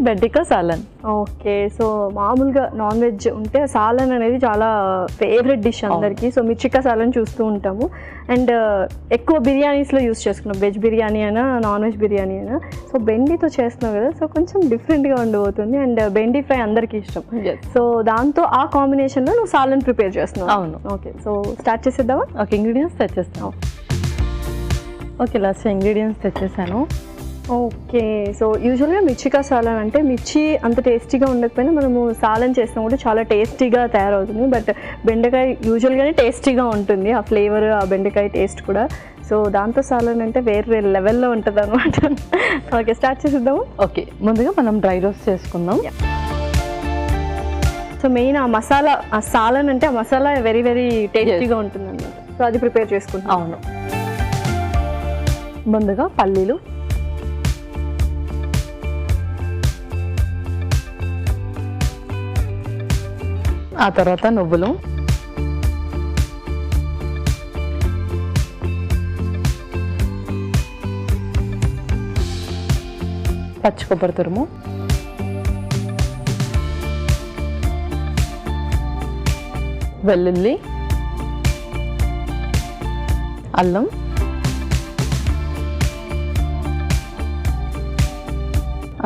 బెండికా salan. Okay, so మామూలుగా non veg ఉంటే సాలన్ అనేది చాలా ఫేవరెట్ డిష్ అందరికీ. సో మిర్చికా సాలన్ చూస్తూ ఉంటాము అండ్ ఎక్కువ బిర్యానీస్లో యూస్ చేసుకున్నాం, వెజ్ బిర్యానీ అయినా నాన్ వెజ్ బిర్యానీ అయినా. సో బెండితో చేస్తున్నాం కదా, సో కొంచెం డిఫరెంట్గా ఉండబోతుంది అండ్ బెండి ఫ్రై అందరికీ ఇష్టం. సో దాంతో ఆ కాంబినేషన్లో నువ్వు సాలన్ ప్రిపేర్ చేస్తున్నావు. అవును. ఓకే, సో స్టార్ట్ చేసేద్దామా? ఓకే, ఇంగ్రీడియంట్స్ తెచ్చేస్తాను. ఓకే, లాస్ట్ ఇంగ్రీడియంట్స్ తెచ్చేసాను. ఓకే, సో యూజువల్గా మిర్చికా సాలన్ అంటే మిర్చి అంత టేస్టీగా ఉండకపోయినా మనము సాలన్ చేసినా కూడా చాలా టేస్టీగా తయారవుతుంది. బట్ బెండకాయ యూజువల్గానే టేస్టీగా ఉంటుంది, ఆ ఫ్లేవర్, ఆ బెండకాయ టేస్ట్ కూడా. సో దాంతో సాలన్ అంటే వేరే లెవెల్లో ఉంటుంది అనమాట. ఓకే, స్టార్ట్ చేసేద్దాము. ఓకే, ముందుగా మనం డ్రై రోస్ట్ చేసుకుందాం. సో మెయిన్ ఆ మసాలా, ఆ సాలన్ అంటే ఆ మసాలా వెరీ వెరీ టేస్టీగా ఉంటుంది అన్నమాట. సో అది ప్రిపేర్ చేసుకుంటాం. అవును, ముందుగా పల్లీలు, ఆ తర్వాత నువ్వులు, పచ్చి కొబ్బరి తురుము, వెల్లుల్లి, అల్లం,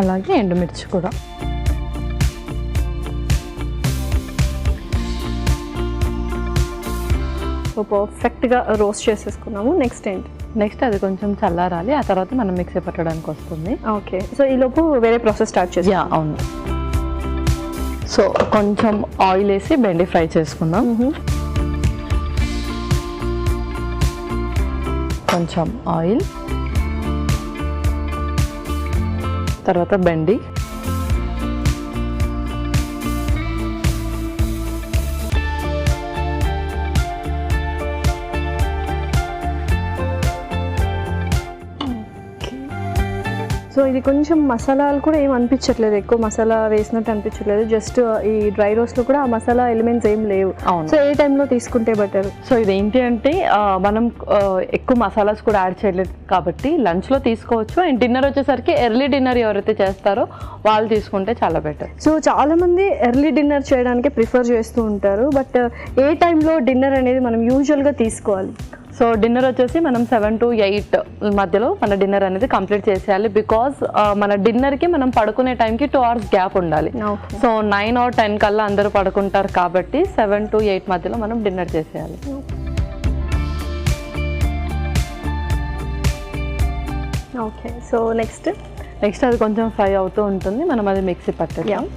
అలాగే ఎండుమిర్చి కూడా. సో పర్ఫెక్ట్గా రోస్ట్ చేసేసుకున్నాము. నెక్స్ట్ ఏంటి? నెక్స్ట్ అది కొంచెం చల్లారాలి, ఆ తర్వాత మనం మిక్సీ పట్టడానికి వస్తుంది. ఓకే, సో ఈలోపు వేరే ప్రాసెస్ స్టార్ట్ చేసి. అవును. సో కొంచెం ఆయిల్ వేసి బెండి ఫ్రై చేసుకుందాం. కొంచెం ఆయిల్, తర్వాత బెండి, సో ఇది కొంచెం మసాలాలు కూడా ఏం అనిపించట్లేదు, ఎక్కువ మసాలా వేసినట్టు అనిపించట్లేదు. జస్ట్ ఈ డ్రై రోస్ట్లో కూడా ఆ మసాలా ఎలిమెంట్స్ ఏం లేవు. సో ఏ టైంలో తీసుకుంటే బెటర్? సో ఇది ఏంటి అంటే మనం ఎక్కువ మసాలాస్ కూడా యాడ్ చేయలేదు కాబట్టి లంచ్లో తీసుకోవచ్చు. అండ్ డిన్నర్ వచ్చేసరికి ఎర్లీ డిన్నర్ ఎవరైతే చేస్తారో వాళ్ళు తీసుకుంటే చాలా బెటర్. సో చాలామంది ఎర్లీ డిన్నర్ చేయడానికి ప్రిఫర్ చేస్తూ ఉంటారు. బట్ ఏ టైంలో డిన్నర్ అనేది మనం యూజువల్గా తీసుకోవాలి? సో డిన్నర్ వచ్చేసి మనం 7 to 8 మధ్యలో మన డిన్నర్ అనేది కంప్లీట్ చేసేయాలి. బికాజ్ మన డిన్నర్కి మనం పడుకునే టైంకి 2 hours గ్యాప్ ఉండాలి. సో 9 or 10 కల్లా అందరూ పడుకుంటారు కాబట్టి 7 to 8 మధ్యలో మనం డిన్నర్ చేసేయాలి. ఓకే, సో నెక్స్ట్ అది కొంచెం ఫ్రై అవుతూ ఉంటుంది, మనం అది మిక్సీ పట్టేద్దాం.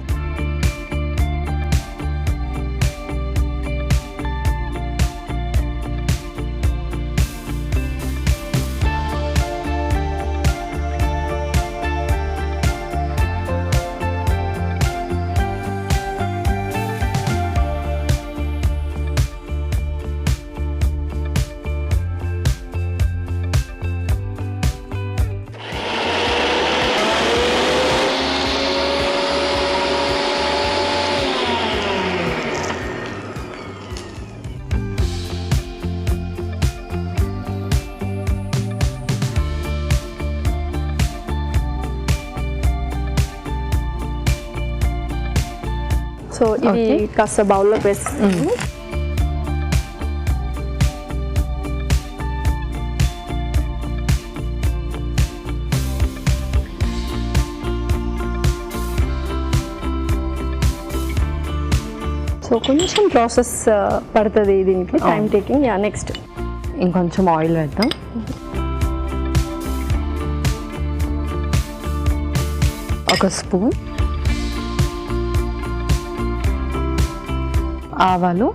సో ఇది కాస్త బౌల్లో వేస్తాము. సో కొంచెం ప్రాసెస్ పడుతుంది దీనికి, టైం టేకింగ్. నెక్స్ట్ ఇంకొంచెం ఆయిల్ వేద్దాం. ఒక స్పూన్ ఆవాలు,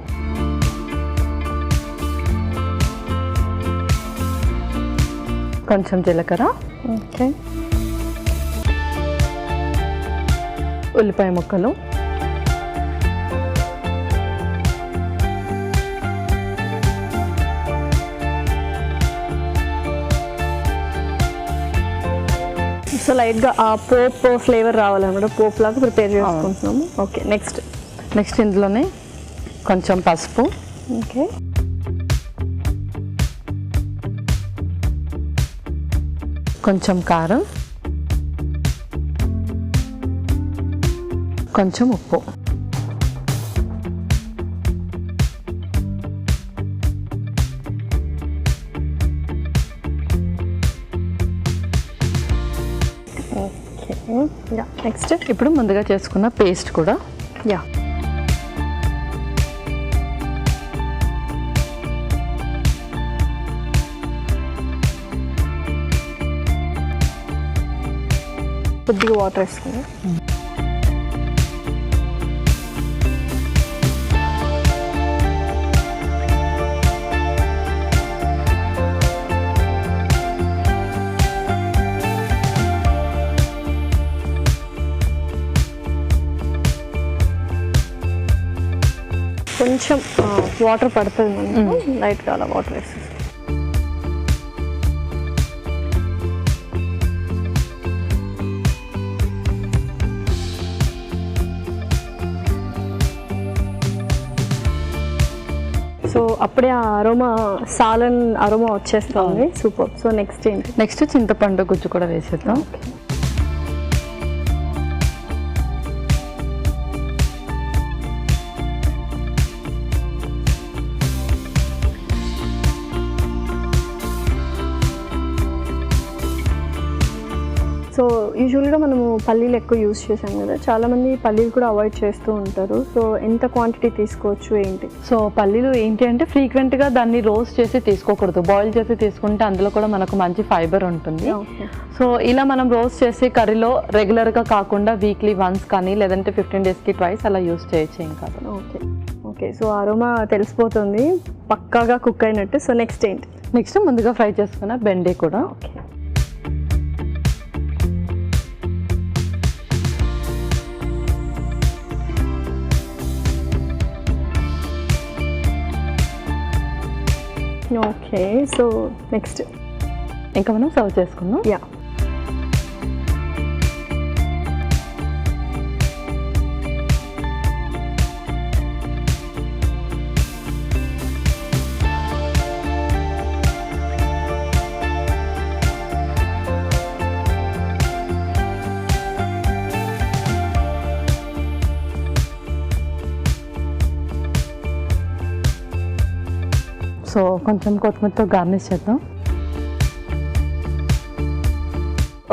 కొంచెం జీలకర్ర, ఓకే, ఉల్లిపాయ ముక్కలు, సో లైట్గా ఆ పోప్ ఫ్లేవర్ రావాలన్నమాట, పోప్ లాగా ప్రిపేర్ చేసుకుంటున్నాము. ఓకే, నెక్స్ట్ ఇందులోనే కొంచెం పసుపు, ఓకే, కొంచెం కారం, కొంచెం ఉప్పు, నెక్స్ట్ ఇప్పుడు ముందుగా చేసుకున్న పేస్ట్ కూడా. యా, కొద్దిగా వాటర్ వేసుకుని కొంచెం వాటర్ పడుతుంది మనకు, లైట్గా అలా వాటర్ వేసేసి. సో అప్పుడే ఆ అరోమా, సాలన్ అరోమా వచ్చేస్తుంది. సూపర్. సో నెక్స్ట్ ఏంటి? నెక్స్ట్ చింతపండు గుజ్జు కూడా వేసేద్దాం. సో యూజువల్గా మనము పల్లీలు ఎక్కువ యూజ్ చేసాం కదా, చాలామంది పల్లీలు కూడా అవాయిడ్ చేస్తూ ఉంటారు. సో ఎంత క్వాంటిటీ తీసుకోవచ్చు ఏంటి? సో పల్లీలు ఏంటి అంటే ఫ్రీక్వెంట్గా దాన్ని రోస్ట్ చేసి తీసుకోకూడదు, బాయిల్ చేసి తీసుకుంటే అందులో కూడా మనకు మంచి ఫైబర్ ఉంటుంది. సో ఇలా మనం రోస్ట్ చేసి కర్రీలో రెగ్యులర్గా కాకుండా వీక్లీ వన్స్ కానీ లేదంటే 15 daysకి ట్వైస్ అలా యూస్ చేయొచ్చు. ఏం కాదు. Okay okay. సో అరోమా తెలిసిపోతుంది పక్కాగా కుక్ అయినట్టు. సో నెక్స్ట్ ఏంటి? నెక్స్ట్ ముందుగా ఫ్రై చేసుకున్న బెండి కూడా. ఓకే. ఓకే. సో నెక్స్ట్ ఇంకా మనం సర్వ్ చేసుకుందాం. యా, సో కొంచెం కొత్తిమీరతో గార్నిష్ చేద్దాం.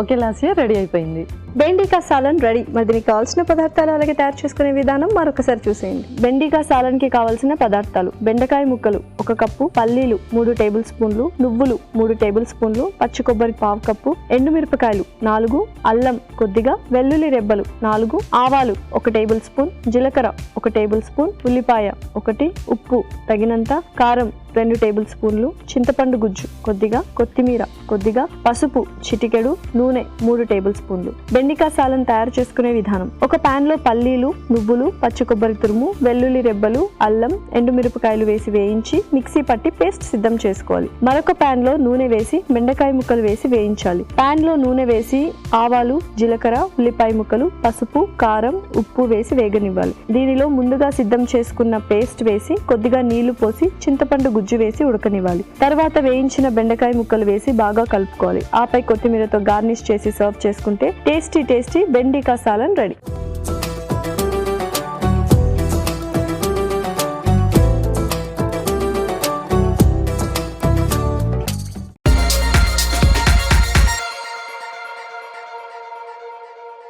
ఓకే లాస్య, రెడీ అయిపోయింది. బెండికా సాలన్ రెడీ. మరి దీనికి కావాల్సిన పదార్థాలు అలాగే తయారు చేసుకునే విధానం మరొకసారి చూసేయండి. బెండికా సాలన్కి కావాల్సిన పదార్థాలు: బెండకాయ ముక్కలు 1 కప్పు, పల్లీలు 3 టేబుల్ స్పూన్లు, నువ్వులు 3 టేబుల్ స్పూన్లు, పచ్చి కొబ్బరి 1/2 కప్పు, ఎండుమిరపకాయలు 4, అల్లం కొద్దిగా, వెల్లుల్లి రెబ్బలు 4, ఆవాలు 1 టేబుల్ స్పూన్, జీలకర్ర 1 టేబుల్ స్పూన్, ఉల్లిపాయ 1, ఉప్పు తగినంత, కారం 2 టేబుల్ స్పూన్లు, చింతపండు గుజ్జు కొద్దిగా, కొత్తిమీర కొద్దిగా, పసుపు చిటికెడు, నూనె 3 టేబుల్ స్పూన్లు. బెండికా సాలన్ తయారు చేసుకునే విధానం: ఒక పాన్ లో పల్లీలు, నువ్వులు, పచ్చి కొబ్బరి తురుము, వెల్లుల్లి రెబ్బలు, అల్లం, ఎండుమిరపకాయలు వేసి వేయించి మిక్సీ పట్టి పేస్ట్ సిద్ధం చేసుకోవాలి. మరొక పాన్ లో నూనె వేసి బెండకాయ ముక్కలు వేసి వేయించాలి. పాన్ లో నూనె వేసి ఆవాలు, జీలకర్ర, ఉల్లిపాయ ముక్కలు, పసుపు, కారం, ఉప్పు వేసి వేగనివ్వాలి. దీనిలో ముందుగా సిద్ధం చేసుకున్న పేస్ట్ వేసి కొద్దిగా నీళ్లు పోసి చింతపండు గుజ్జు వేసి ఉడకనివ్వాలి. తర్వాత వేయించిన బెండకాయ ముక్కలు వేసి బాగా కలుపుకోవాలి. ఆపై కొత్తిమీరతో గార్నిష్ చేసి సర్వ్ చేసుకుంటే టేస్టీ బెండికా సాలన్ రెడీ.